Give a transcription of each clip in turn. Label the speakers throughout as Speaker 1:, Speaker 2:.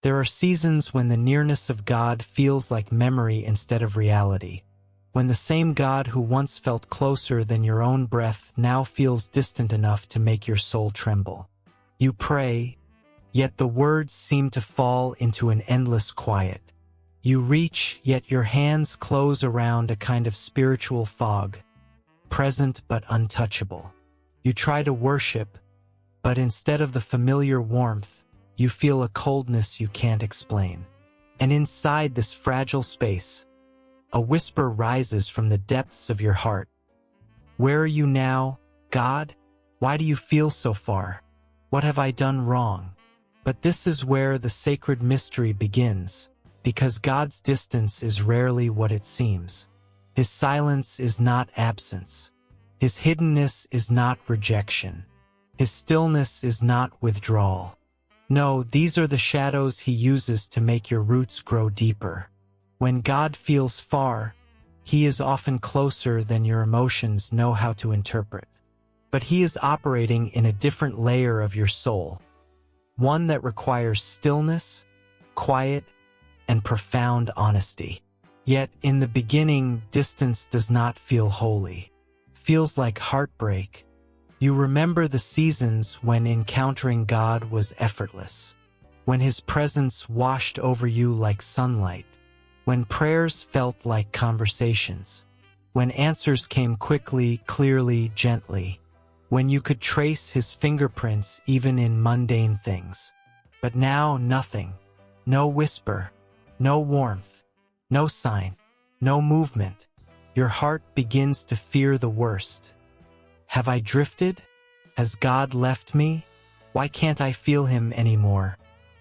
Speaker 1: There are seasons when the nearness of God feels like memory instead of reality, when the same God who once felt closer than your own breath now feels distant enough to make your soul tremble. You pray, yet the words seem to fall into an endless quiet. You reach, yet your hands close around a kind of spiritual fog, present but untouchable. You try to worship, but instead of the familiar warmth, you feel a coldness you can't explain. And inside this fragile space, a whisper rises from the depths of your heart. Where are you now, God? Why do you feel so far? What have I done wrong? But this is where the sacred mystery begins, because God's distance is rarely what it seems. His silence is not absence. His hiddenness is not rejection. His stillness is not withdrawal. No, these are the shadows he uses to make your roots grow deeper. When God feels far, he is often closer than your emotions know how to interpret. But he is operating in a different layer of your soul, one that requires stillness, quiet, and profound honesty. Yet, in the beginning, distance does not feel holy. Feels like heartbreak. You remember the seasons when encountering God was effortless, when his presence washed over you like sunlight, when prayers felt like conversations, when answers came quickly, clearly, gently, when you could trace his fingerprints even in mundane things. But now nothing, no whisper, no warmth, no sign, no movement. Your heart begins to fear the worst. Have I drifted? Has God left me? Why can't I feel him anymore?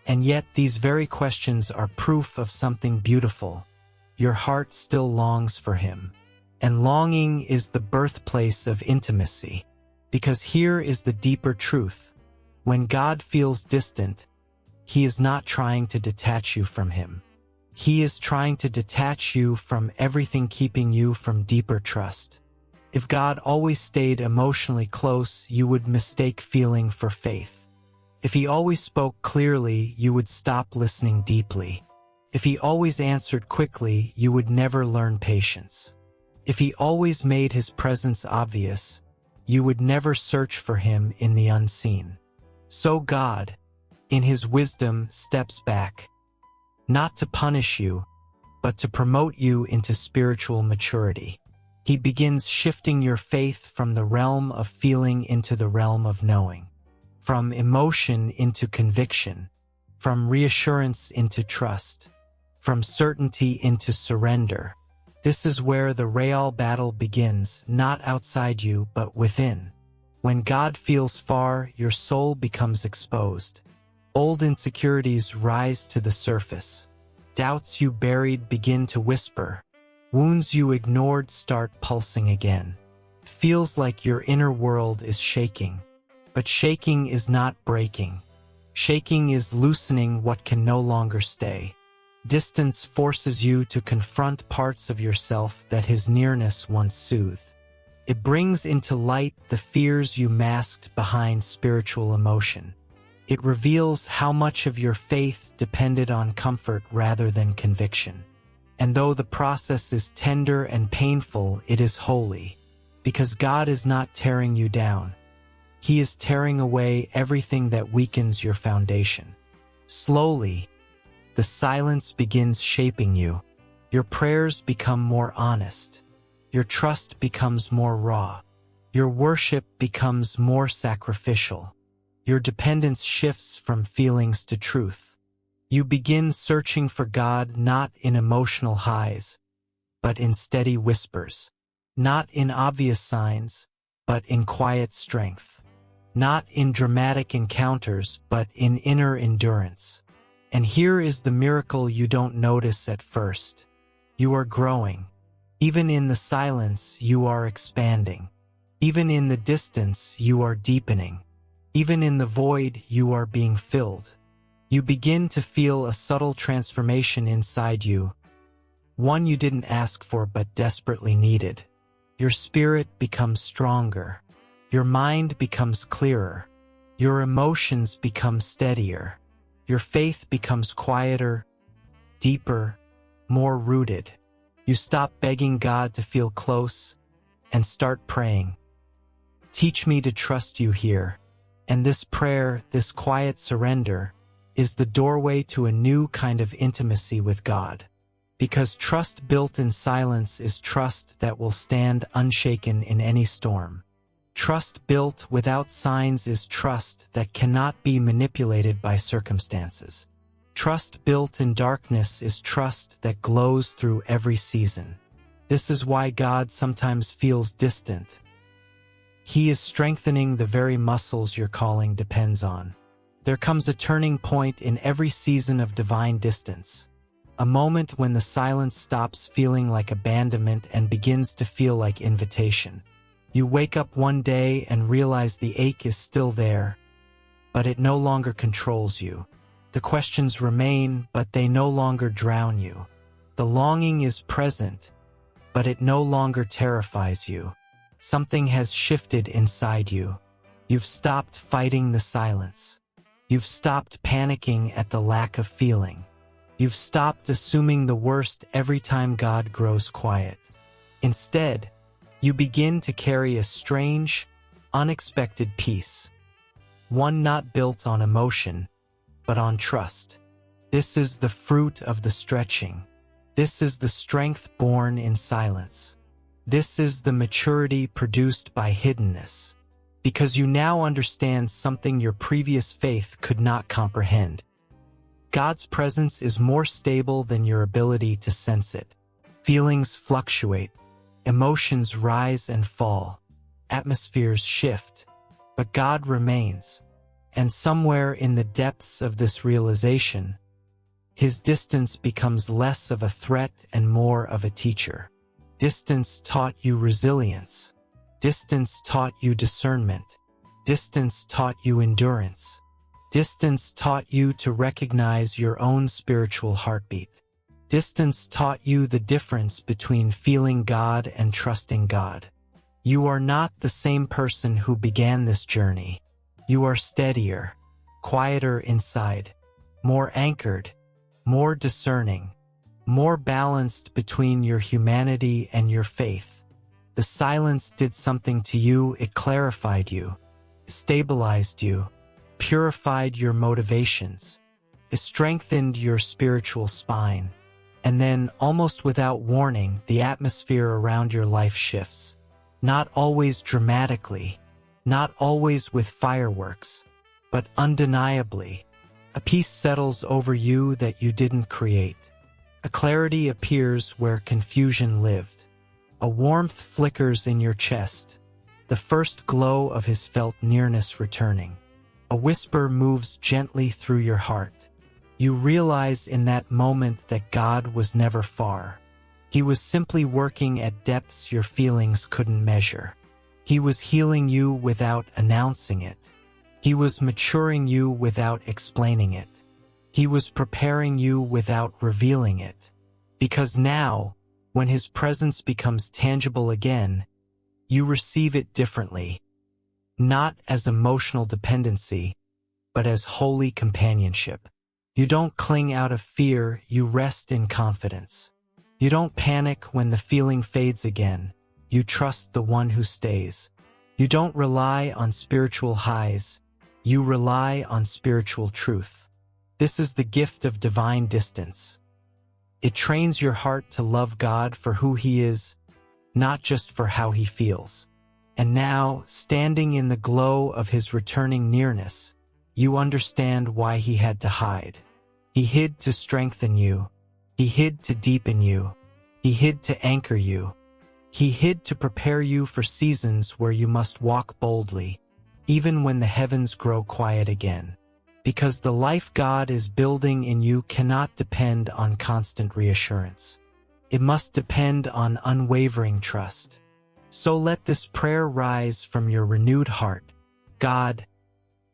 Speaker 1: And yet these very questions are proof of something beautiful. Your heart still longs for him. And longing is the birthplace of intimacy. Because here is the deeper truth. When God feels distant, he is not trying to detach you from him. He is trying to detach you from everything keeping you from deeper trust. If God always stayed emotionally close, you would mistake feeling for faith. If he always spoke clearly, you would stop listening deeply. If he always answered quickly, you would never learn patience. If he always made his presence obvious, you would never search for him in the unseen. So God, in his wisdom, steps back, not to punish you, but to promote you into spiritual maturity. He begins shifting your faith from the realm of feeling into the realm of knowing, from emotion into conviction, from reassurance into trust, from certainty into surrender. This is where the real battle begins, not outside you, but within. When God feels far, your soul becomes exposed. Old insecurities rise to the surface. Doubts you buried begin to whisper. Wounds you ignored start pulsing again. Feels like your inner world is shaking. But shaking is not breaking. Shaking is loosening what can no longer stay. Distance forces you to confront parts of yourself that his nearness once soothed. It brings into light the fears you masked behind spiritual emotion. It reveals how much of your faith depended on comfort rather than conviction. And though the process is tender and painful, it is holy, because God is not tearing you down. He is tearing away everything that weakens your foundation. Slowly, the silence begins shaping you. Your prayers become more honest. Your trust becomes more raw. Your worship becomes more sacrificial. Your dependence shifts from feelings to truth. You begin searching for God not in emotional highs, but in steady whispers. Not in obvious signs, but in quiet strength. Not in dramatic encounters, but in inner endurance. And here is the miracle you don't notice at first. You are growing. Even in the silence, you are expanding. Even in the distance, you are deepening. Even in the void, you are being filled. You begin to feel a subtle transformation inside you, one you didn't ask for but desperately needed. Your spirit becomes stronger. Your mind becomes clearer. Your emotions become steadier. Your faith becomes quieter, deeper, more rooted. You stop begging God to feel close and start praying. Teach me to trust you here. And this prayer, this quiet surrender, is the doorway to a new kind of intimacy with God. Because trust built in silence is trust that will stand unshaken in any storm. Trust built without signs is trust that cannot be manipulated by circumstances. Trust built in darkness is trust that glows through every season. This is why God sometimes feels distant. He is strengthening the very muscles your calling depends on. There comes a turning point in every season of divine distance. A moment when the silence stops feeling like abandonment and begins to feel like invitation. You wake up one day and realize the ache is still there, but it no longer controls you. The questions remain, but they no longer drown you. The longing is present, but it no longer terrifies you. Something has shifted inside you. You've stopped fighting the silence. You've stopped panicking at the lack of feeling. You've stopped assuming the worst every time God grows quiet. Instead, you begin to carry a strange, unexpected peace. One not built on emotion, but on trust. This is the fruit of the stretching. This is the strength born in silence. This is the maturity produced by hiddenness. Because you now understand something your previous faith could not comprehend. God's presence is more stable than your ability to sense it. Feelings fluctuate. Emotions rise and fall. Atmospheres shift. But God remains. And somewhere in the depths of this realization, His distance becomes less of a threat and more of a teacher. Distance taught you resilience. Distance taught you discernment. Distance taught you endurance. Distance taught you to recognize your own spiritual heartbeat. Distance taught you the difference between feeling God and trusting God. You are not the same person who began this journey. You are steadier, quieter inside, more anchored, more discerning, more balanced between your humanity and your faith. The silence did something to you. It clarified you, stabilized you, purified your motivations. It strengthened your spiritual spine. And then, almost without warning, the atmosphere around your life shifts. Not always dramatically, not always with fireworks, but undeniably. A peace settles over you that you didn't create. A clarity appears where confusion lived. A warmth flickers in your chest, the first glow of His felt nearness returning. A whisper moves gently through your heart. You realize in that moment that God was never far. He was simply working at depths your feelings couldn't measure. He was healing you without announcing it. He was maturing you without explaining it. He was preparing you without revealing it. Because now, when His presence becomes tangible again, you receive it differently. Not as emotional dependency, but as holy companionship. You don't cling out of fear, you rest in confidence. You don't panic when the feeling fades again. You trust the one who stays. You don't rely on spiritual highs. You rely on spiritual truth. This is the gift of divine distance. It trains your heart to love God for who He is, not just for how He feels. And now, standing in the glow of His returning nearness, you understand why He had to hide. He hid to strengthen you. He hid to deepen you. He hid to anchor you. He hid to prepare you for seasons where you must walk boldly, even when the heavens grow quiet again. Because the life God is building in you cannot depend on constant reassurance. It must depend on unwavering trust. So let this prayer rise from your renewed heart. God,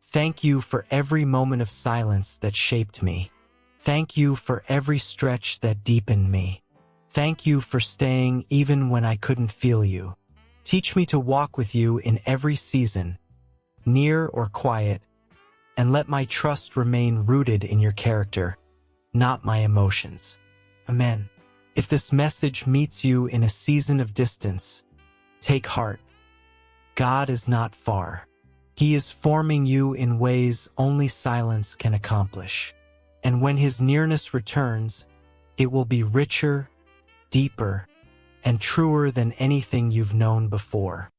Speaker 1: thank you for every moment of silence that shaped me. Thank you for every stretch that deepened me. Thank you for staying even when I couldn't feel you. Teach me to walk with you in every season, near or quiet, and let my trust remain rooted in your character, not my emotions. Amen. If this message meets you in a season of distance, take heart. God is not far. He is forming you in ways only silence can accomplish. And when His nearness returns, it will be richer, deeper, and truer than anything you've known before.